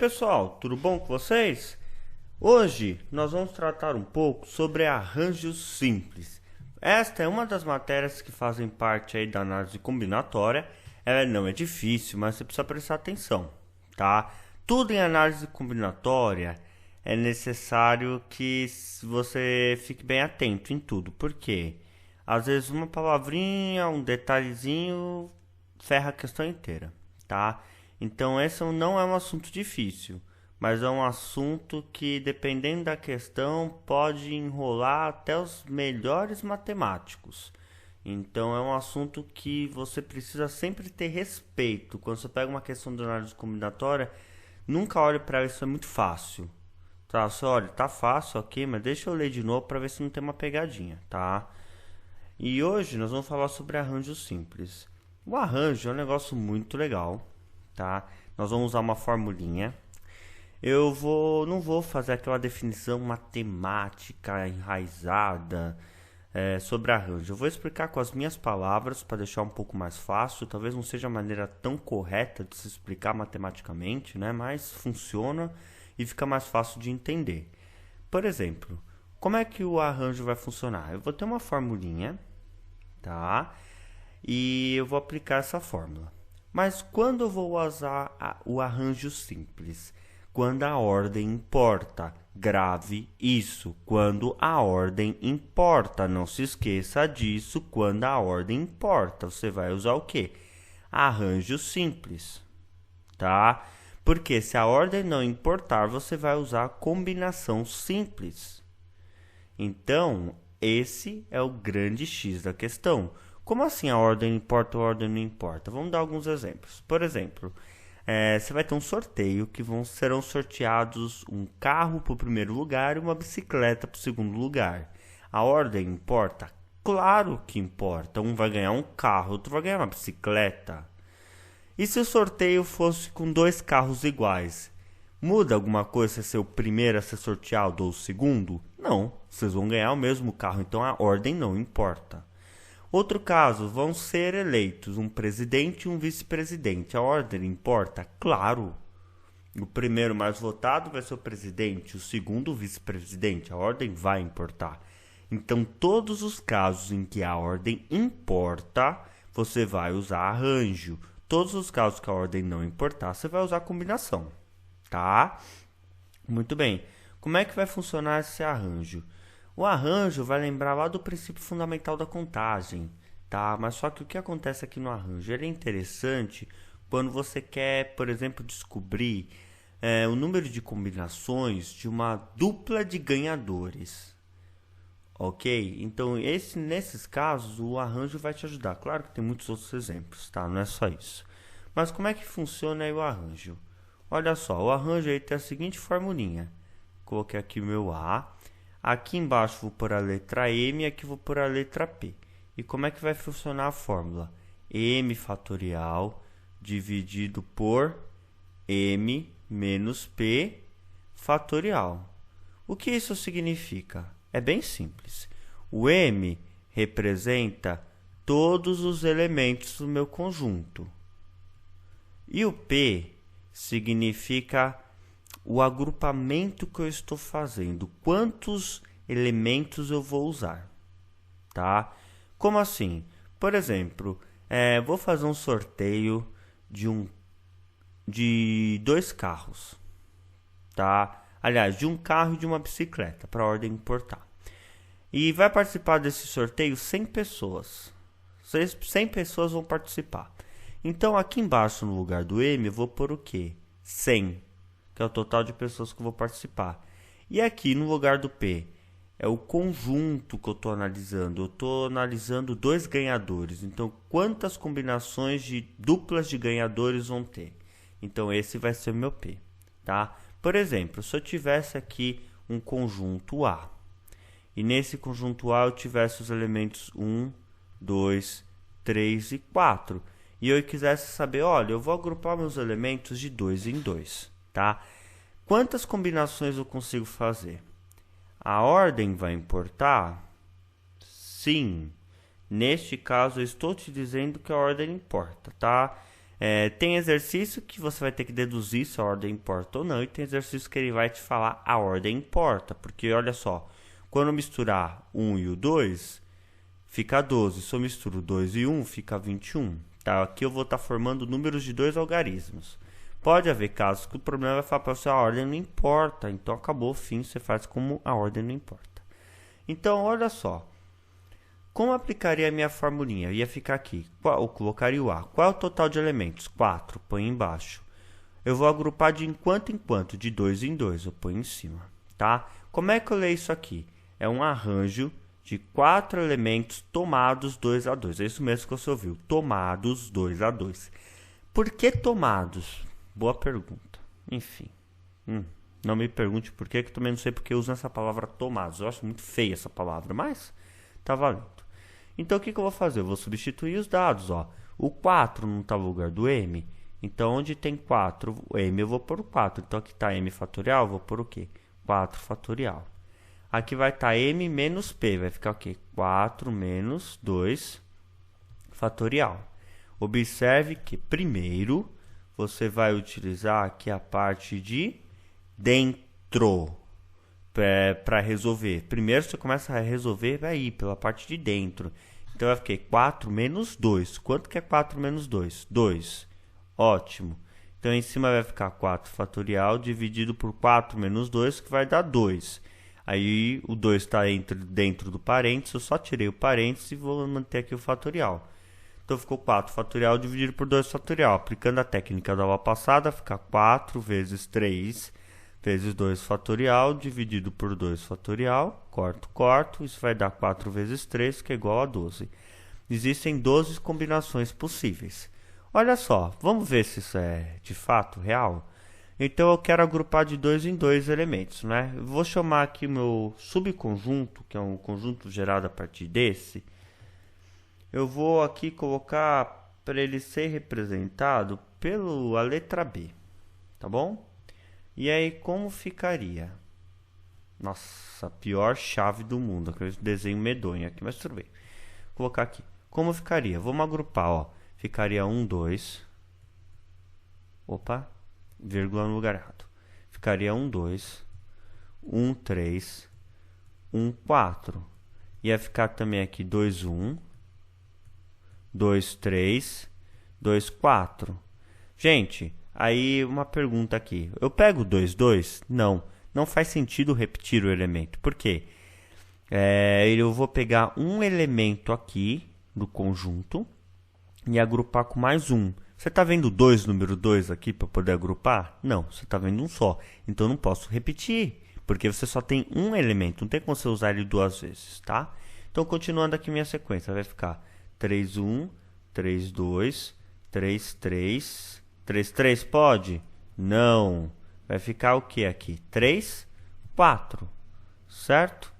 pessoal, tudo bom com vocês? Hoje nós vamos tratar um pouco sobre arranjos simples. Esta é uma das matérias que fazem parte aí da análise combinatória. Ela não é difícil, mas você precisa prestar atenção, tá? Tudo em análise combinatória é necessário que você fique bem atento em tudo, porque às vezes uma palavrinha, um detalhezinho ferra a questão inteira, tá? Então esse não é um assunto difícil, mas é um assunto que, dependendo da questão, pode enrolar até os melhores matemáticos. Então é um assunto que você precisa sempre ter respeito. Quando você pega uma questão de análise combinatória, nunca olhe para ela, isso é muito fácil. Tá, você olha, tá fácil aqui, mas deixa eu ler de novo para ver se não tem uma pegadinha, tá? E hoje nós vamos falar sobre arranjo simples. O arranjo é um negócio muito legal, tá? Nós vamos usar uma formulinha. Não vou fazer aquela definição matemática enraizada sobre arranjo. Eu vou explicar com as minhas palavras para deixar um pouco mais fácil. Talvez não seja a maneira tão correta de se explicar matematicamente, né? Mas funciona e fica mais fácil de entender. Por exemplo, como é que o arranjo vai funcionar? Eu vou ter uma formulinha, tá? E eu vou aplicar essa fórmula. Mas quando eu vou usar o arranjo simples? Quando a ordem importa. Grave isso. Quando a ordem importa. Não se esqueça disso. Quando a ordem importa. Você vai usar o quê? Arranjo simples. Tá? Porque se a ordem não importar, você vai usar combinação simples. Então, esse é o grande X da questão. Como assim a ordem importa ou a ordem não importa? Vamos dar alguns exemplos. Por exemplo, você vai ter um sorteio que serão sorteados um carro para o primeiro lugar e uma bicicleta para o segundo lugar. A ordem importa? Claro que importa. Um vai ganhar um carro, outro vai ganhar uma bicicleta. E se o sorteio fosse com dois carros iguais? Muda alguma coisa se é ser o primeiro a ser sorteado ou o segundo? Não, vocês vão ganhar o mesmo carro, então a ordem não importa. Outro caso, vão ser eleitos um presidente e um vice-presidente. A ordem importa? Claro. O primeiro mais votado vai ser o presidente, o segundo o vice-presidente. A ordem vai importar. Então, todos os casos em que a ordem importa, você vai usar arranjo. Todos os casos que a ordem não importar, você vai usar combinação. Tá? Muito bem. Como é que vai funcionar esse arranjo? O arranjo vai lembrar lá do princípio fundamental da contagem, tá? Mas só que o que acontece aqui no arranjo? Ele é interessante quando você quer, por exemplo, descobrir o número de combinações de uma dupla de ganhadores, ok? Então, nesses casos, o arranjo vai te ajudar. Claro que tem muitos outros exemplos, tá? Não é só isso. Mas como é que funciona aí o arranjo? Olha só, o arranjo aí tem a seguinte formulinha. Coloquei aqui o meu A. Aqui embaixo vou pôr a letra M e aqui vou pôr a letra P. E como é que vai funcionar a fórmula? M fatorial dividido por M menos P fatorial. O que isso significa? É bem simples. O M representa todos os elementos do meu conjunto. E o P significa o agrupamento que eu estou fazendo, quantos elementos eu vou usar, tá? Como assim? Por exemplo, vou fazer um sorteio de dois carros, tá? Aliás, de um carro e de uma bicicleta, para a ordem importar. E vai participar desse sorteio 100 pessoas. 100 pessoas vão participar. Então, aqui embaixo, no lugar do M, eu vou pôr o quê? 100. Que é o total de pessoas que eu vou participar. E aqui no lugar do P, é o conjunto que eu estou analisando. Eu estou analisando dois ganhadores. Então, quantas combinações de duplas de ganhadores vão ter? Então, esse vai ser o meu P, tá? Por exemplo, se eu tivesse aqui um conjunto A, e nesse conjunto A eu tivesse os elementos 1, 2, 3 e 4, e eu quisesse saber, olha, eu vou agrupar meus elementos de 2 em 2. Tá? Quantas combinações eu consigo fazer? A ordem vai importar? Sim. Neste caso, eu estou te dizendo que a ordem importa, tá? Tem exercício que você vai ter que deduzir se a ordem importa ou não, e tem exercício que ele vai te falar a ordem importa, porque olha só, quando eu misturar 1 e o 2, fica 12, se eu misturo 2 e 1, fica 21. Tá? Aqui eu vou estar formando números de 2 algarismos. Pode haver casos que o problema vai falar para você a ordem não importa, então acabou o fim, você faz como a ordem não importa. Então, olha só. Como aplicaria a minha formulinha? Eu ia ficar aqui. Eu colocaria o A. Qual é o total de elementos? 4. Põe embaixo. Eu vou agrupar de enquanto em quanto? De 2 em 2. Eu ponho em cima. Tá? Como é que eu leio isso aqui? É um arranjo de 4 elementos tomados 2 a 2. É isso mesmo que você ouviu. Tomados 2 a 2. Por que tomados? Boa pergunta. Enfim. Não me pergunte por quê, que eu também não sei porque usam essa palavra tomados. Eu acho muito feia essa palavra, mas tá valendo. Então, o que eu vou fazer? Eu vou substituir os dados, ó. O 4 não está no lugar do m. Então, onde tem 4, m eu vou pôr o 4. Então, aqui está m fatorial, eu vou pôr o quê? 4 fatorial. Aqui vai estar m menos p. Vai ficar o quê? 4 menos 2 fatorial. Observe que, primeiro, você vai utilizar aqui a parte de dentro para resolver. Primeiro você começa a resolver aí pela parte de dentro. Então vai ficar 4 menos 2. Quanto que é 4 menos 2? 2. Ótimo. Então em cima vai ficar 4 fatorial dividido por 4 menos 2, que vai dar 2. Aí o 2 está dentro do parênteses, eu só tirei o parênteses e vou manter aqui o fatorial. Então ficou 4 fatorial dividido por 2 fatorial. Aplicando a técnica da aula passada, fica 4 vezes 3 vezes 2 fatorial dividido por 2 fatorial, corto, isso vai dar 4 vezes 3, que é igual a 12. Existem 12 combinações possíveis. Olha só, vamos ver se isso é de fato real? Então eu quero agrupar de 2 em 2 elementos, né? Eu vou chamar aqui o meu subconjunto, que é um conjunto gerado a partir desse. Eu vou aqui colocar para ele ser representado pela letra B, tá bom? E aí, como ficaria? Nossa, a pior chave do mundo. Aquele desenho medonho aqui, mas tudo bem. Vou colocar aqui. Como ficaria? Vamos agrupar, ó. Ficaria 1, 2. Opa, vírgula no lugar errado. Ficaria 1, 2. 1, 3. 1, 4. Ia ficar também aqui 2, 1. 2, 3. 2, 4. Gente... Aí, uma pergunta aqui. Eu pego 2, 2? Não. Não faz sentido repetir o elemento. Por quê? Eu vou pegar um elemento aqui do conjunto e agrupar com mais um. Você está vendo 2, número 2 aqui para poder agrupar? Não, você está vendo um só. Então, eu não posso repetir, porque você só tem um elemento. Não tem como você usar ele duas vezes, tá? Então, continuando aqui minha sequência, vai ficar 3, 1, 3, 2, 3, 3... 3, 3 pode? Não. Vai ficar o que aqui? 3, 4. Certo?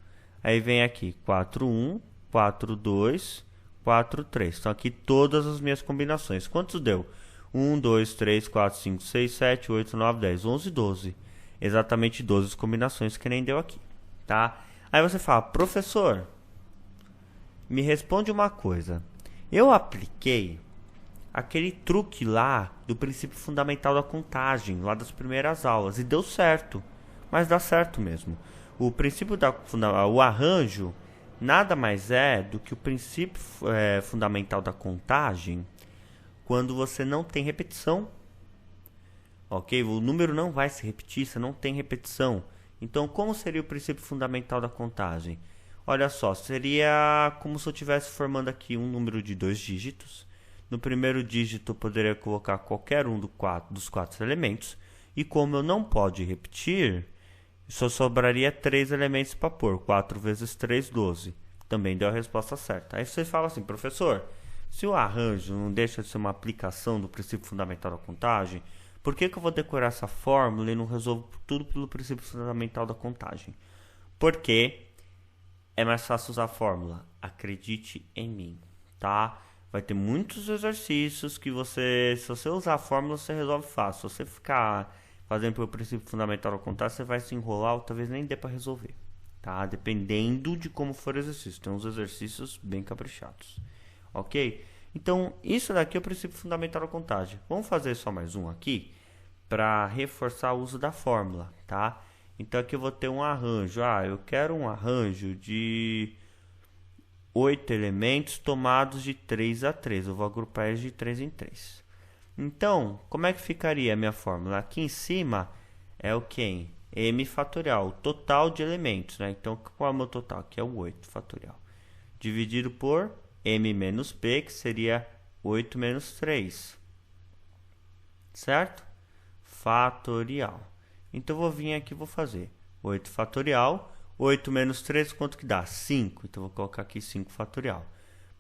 Aí vem aqui 4, 1, 4, 2, 4, 3. Então aqui todas as minhas combinações. Quantos deu? 1, 2, 3, 4, 5, 6, 7, 8, 9, 10, 11, 12. Exatamente 12 combinações que nem deu aqui. Tá? Aí você fala, professor, me responde uma coisa. Eu apliquei aquele truque lá do princípio fundamental da contagem, lá das primeiras aulas, e deu certo, mas dá certo mesmo. O princípio o arranjo nada mais é do que o princípio fundamental da contagem quando você não tem repetição. Ok? O número não vai se repetir, você não tem repetição. Então, como seria o princípio fundamental da contagem? Olha só, seria como se eu estivesse formando aqui um número de 2 dígitos. No primeiro dígito eu poderia colocar qualquer um dos 4 elementos. E como eu não pode repetir, só sobraria 3 elementos para pôr. 4 vezes 3, 12. Também deu a resposta certa. Aí você fala assim, professor, se o arranjo não deixa de ser uma aplicação do princípio fundamental da contagem, por que eu vou decorar essa fórmula e não resolvo tudo pelo princípio fundamental da contagem? Porque é mais fácil usar a fórmula. Acredite em mim, tá? Vai ter muitos exercícios que se você usar a fórmula, você resolve fácil. Se você ficar fazendo pelo princípio fundamental da contagem, você vai se enrolar ou talvez nem dê para resolver, tá? Dependendo de como for o exercício. Tem uns exercícios bem caprichados, ok? Então, isso daqui é o princípio fundamental da contagem. Vamos fazer só mais um aqui para reforçar o uso da fórmula, tá? Então, aqui eu vou ter um arranjo. Eu quero um arranjo de 8 elementos tomados de 3 a 3. Eu vou agrupar eles de 3 em 3. Então, como é que ficaria a minha fórmula? Aqui em cima é o que? M fatorial, o total de elementos, né? Então, qual é o meu total? Aqui é o 8 fatorial. Dividido por M menos P, que seria 8 menos 3. Certo? Fatorial. Então, eu vou vir aqui e vou fazer 8 fatorial. 8 menos 3, quanto que dá? 5. Então, eu vou colocar aqui 5 fatorial.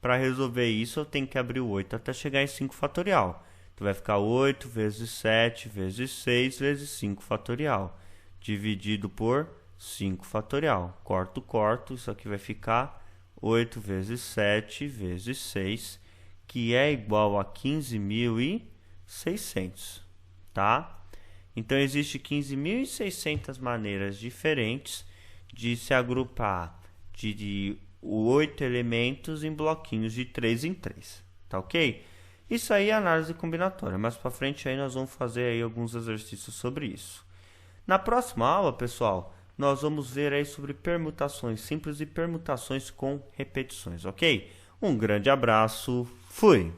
Para resolver isso, eu tenho que abrir o 8 até chegar em 5 fatorial. Então, vai ficar 8 vezes 7 vezes 6 vezes 5 fatorial. Dividido por 5 fatorial. Corto, isso aqui vai ficar 8 vezes 7 vezes 6, que é igual a 15.600, tá? Então, existe 15.600 maneiras diferentes de se agrupar de 8 elementos em bloquinhos de 3 em 3, tá ok? Isso aí é análise combinatória, mais para frente aí nós vamos fazer aí alguns exercícios sobre isso. Na próxima aula, pessoal, nós vamos ver aí sobre permutações simples e permutações com repetições, ok? Um grande abraço, fui!